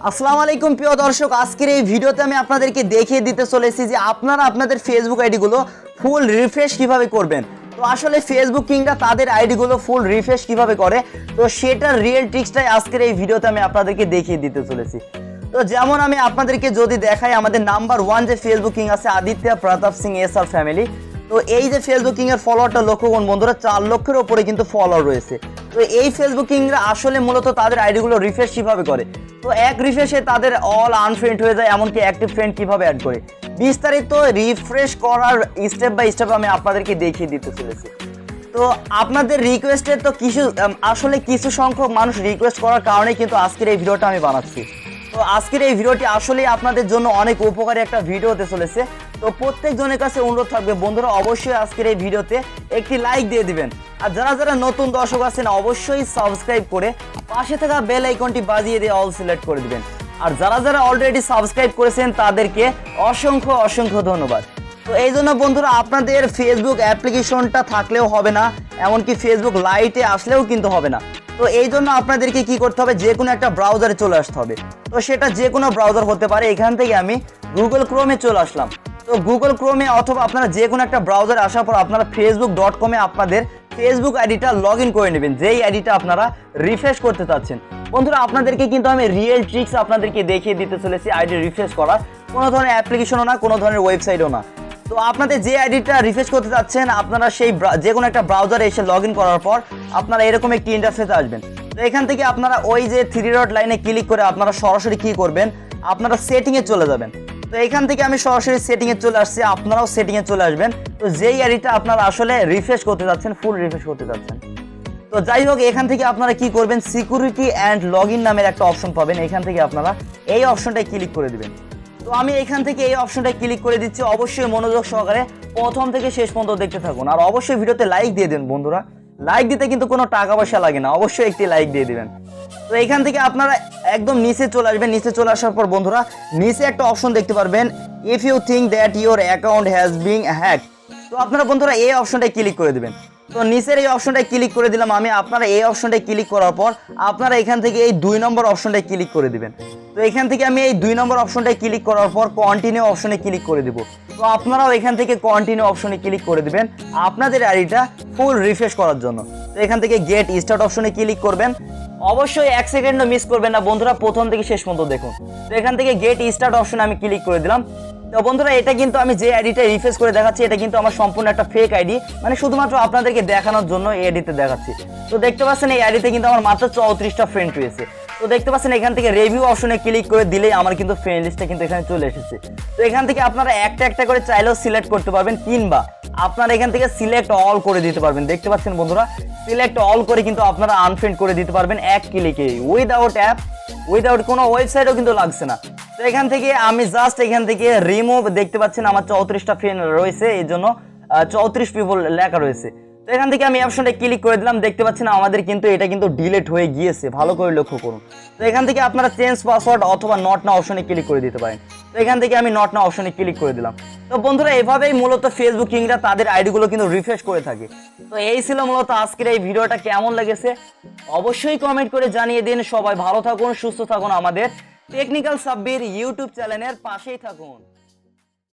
আসসালামু আলাইকুম প্রিয় দর্শক, আজকের এই ভিডিওতে আমি আপনাদেরকে দেখিয়ে দিতে চলেছি যে আপনারা আপনাদের ফেসবুক আইডিগুলো ফুল রিফ্রেশ কিভাবে করবেন। তো আসলে ফেসবুক কিংরা তাদের আইডিগুলো ফুল রিফ্রেশ কিভাবে করে, তো সেটার রিয়েল ট্রিক্সটাই আজকের এই ভিডিওতে আমি আপনাদেরকে দেখিয়ে দিতে চলেছি। তো যেমন আমি আপনাদেরকে যদি দেখাই, আমাদের নাম্বার 1 যে ফেসবুক কিং আছে আদিত্য প্রতাপ সিং এসআর ফ্যামিলি। তো এই যে ফেসবুক কিং এর ফলোয়ারটা লক্ষ্য করুন বন্ধুরা, 4 লক্ষের উপরে কিন্তু ফলোয়ার রয়েছে। তো এই ফেসবুক কিংরা আসলে মূলত তাদের আইডিগুলো রিফ্রেশ কিভাবে করে, তো এক রিফ্রেশে তাদের অল আনফ্রেন্ড হয়ে যায়, এমনকি অ্যাক্টিভ ফ্রেন্ড কিভাবে অ্যাড করে বিস্তারিত রিফ্রেশ করার স্টেপ বাই স্টেপ আমি আপনাদেরকে দেখিয়ে দিতে চলেছি। তো আপনাদের রিকোয়েস্টের তো কিছু সংখ্যক মানুষ রিকোয়েস্ট করার কারণে কিন্তু আজকের এই ভিডিওটা আমি বানাচ্ছি। তো আজকের এই ভিডিওটি আসলেই আপনাদের জন্য অনেক উপকারী একটা ভিডিও হতে চলেছে। তো প্রত্যেকজনের কাছে অনুরোধ থাকবে বন্ধুরা, অবশ্যই আজকের এই ভিডিওতে একটি লাইক দিয়ে দিবেন। আর যারা যারা নতুন দর্শক আছেন অবশ্যই সাবস্ক্রাইব করে পাশে থাকা বেল আইকনটি বাজিয়ে দিয়ে অল সিলেক্ট করে দিবেন। আর যারা যারা অলরেডি সাবস্ক্রাইব করেছেন তাদেরকে অসংখ্য অসংখ্য ধন্যবাদ। তো এই জন্য বন্ধুরা, আপনাদের ফেসবুক অ্যাপ্লিকেশনটা থাকলেও হবে না, এমনকি ফেসবুক লাইটে আসলেও কিন্তু হবে না। তো এই জন্য আপনাদেরকে কি করতে হবে, যে কোনো একটা ব্রাউজারে চলে আসতে হবে। তো সেটা যে কোনো ব্রাউজার হতে পারে। এখান থেকে আমি গুগল ক্রোমে চলে আসলাম। তো গুগল ক্রোমে অথবা আপনারা যে কোনো একটা ব্রাউজারে আসার পর আপনারা facebook.com এ আপনাদের ফেসবুক আইডিটা লগ ইন করে নেবেন, যেই আইডিটা আপনারা রিফ্রেশ করতে চাচ্ছেন। বন্ধুরা, আপনাদেরকে কিন্তু আমি রিয়েল ট্রিক্স আপনাদেরকে দেখিয়ে দিতে চলেছি আইডি রিফ্রেশ করার। কোনো ধরনের অ্যাপ্লিকেশনও না, কোনো ধরনের ওয়েবসাইটও না। তো আপনাদের যে আইডিটা রিফ্রেশ করতে চাচ্ছেন, আপনারা সেই যে কোনো একটা ব্রাউজারে এসে লগ ইন করার পর আপনারা এরকম একটি ইন্টারফেসে আসবেন। তো এখান থেকে আপনারা ওই যে 3 ডট লাইনে ক্লিক করে আপনারা সরাসরি কি করবেন, আপনারা সেটিংয়ে চলে যাবেন। তো এখান থেকে আমি সরাসরি সেটিংয়ে চলে আসছি, আপনারাও সেটিংয়ে চলে আসবেন। তো যেই আইডিটা আপনারা আসলে রিফ্রেশ করতে যাচ্ছেন, ফুল রিফ্রেশ করতে যাচ্ছেন। তো যাই হোক, এখান থেকে আপনারা কি করবেন, সিকিউরিটি অ্যান্ড লগ ইন নামের একটা অপশন পাবেন। এখান থেকে আপনারা এই অপশনটায় ক্লিক করে দিবেন। তো আমি এখান থেকে এই অপশনটায় ক্লিক করে দিচ্ছি। অবশ্যই মনোযোগ সহকারে প্রথম থেকে শেষ পর্যন্ত দেখতে থাকুন। আর অবশ্যই ভিডিওতে লাইক দিয়ে দেন বন্ধুরা, লাইক দিতে কিন্তু কোনো টাকা পয়সা লাগে না, অবশ্যই একটি লাইক দিয়ে দিবেন। তো এখান থেকে আপনারা একদম নিচে চলে আসবেন। নিচে চলে আসার পর বন্ধুরা, নিচে একটা অপশন দেখতে পারবেন, if you think that your account has been hack. তো আপনারা বন্ধুরা এই অপশনটায় ক্লিক করে দেবেন। তো নিচের এই অপশনটায় ক্লিক করে দিলাম আমি। আপনারা এই অপশনটায় ক্লিক করার পর আপনারা এখান থেকে এই 2 নম্বর অপশনটায় ক্লিক করে দিবেন। তো এখান থেকে আমি এই 2 নম্বর অপশনটায় ক্লিক করার পর কন্টিনিউ অপশনে ক্লিক করে দিব। তো আপনারাও এখান থেকে কন্টিনিউ অপশনে ক্লিক করে দিবেন আপনাদের আইডিটা ফুল রিফ্রেশ করার জন্য। তো এখান থেকে গেট স্টার্ট অপশনে ক্লিক করবেন। অবশ্যই 1 সেকেন্ডও মিস করবেন না বন্ধুরা, প্রথম থেকে শেষ পর্যন্ত দেখুন। তো এখান থেকে গেট স্টার্ট অপশনে আমি ক্লিক করে দিলাম। তো বন্ধুরা, এটা কিন্তু আমি যে আইডিটা রিফ্রেশ করে দেখাচ্ছি, এটা কিন্তু আমার সম্পূর্ণ একটা ফেক আইডি, মানে শুধুমাত্র আপনাদেরকে দেখানোর জন্য এই আইডিতে দেখাচ্ছি। তো দেখতে পাচ্ছেন এই আইডিতে কিন্তু আমার মাত্র 34টা ফ্রেন্ড রয়েছে। তো দেখতে পাচ্ছেন এখান থেকে রিভিউ অপশনে ক্লিক করে দিলেই আমার কিন্তু ফ্রেন্ড লিস্টটা কিন্তু এখানে চলে এসেছে। তো এখান থেকে আপনারা একটা একটা করে চাইলেও সিলেক্ট করতে পারবেন, কিংবা আপনারা এখান থেকে সিলেক্ট অল করে দিতে পারবেন। দেখতে পাচ্ছেন বন্ধুরা, সিলেক্ট অল করে কিন্তু আপনারা আনফ্রেন্ড করে দিতে পারবেন এক ক্লিকে, উইদাউট অ্যাপ, উইদাউট কোনো ওয়েবসাইটও কিন্তু লাগছে না। তো এখান থেকে আমি জাস্ট এখান থেকে রিমুভ, দেখতে পাচ্ছেন আমার 34টা ফ্রেন্ড রয়েছে, এই জন্য 34 পিপল লেখা রয়েছে। তো এখান থেকে আমি অপশনটা ক্লিক করে দিলাম। দেখতে পাচ্ছেন আমাদের কিন্তু এটা কিন্তু ডিলিট হয়ে গিয়েছে, ভালো করে লক্ষ্য করুন। তো এখান থেকে আপনারা চেঞ্জ পাসওয়ার্ড অথবা নট না অপশনে ক্লিক করে দিতে পারেন। তো এখান থেকে আমি নট না অপশনে ক্লিক করে দিলাম। তো বন্ধুরা, এভাবেই মূলত ফেসবুক কিংরা তাদের আইডিগুলো কিন্তু রিফ্রেশ করে থাকে। তো এই ছিল মূলত আজকের এই ভিডিওটা। কেমন লেগেছে অবশ্যই কমেন্ট করে জানিয়ে দিন। সবাই ভালো থাকুন, সুস্থ থাকুন, আমাদের টেকনিক্যাল সাব্বির ইউটিউব চ্যানেলের পাশেই থাকুন।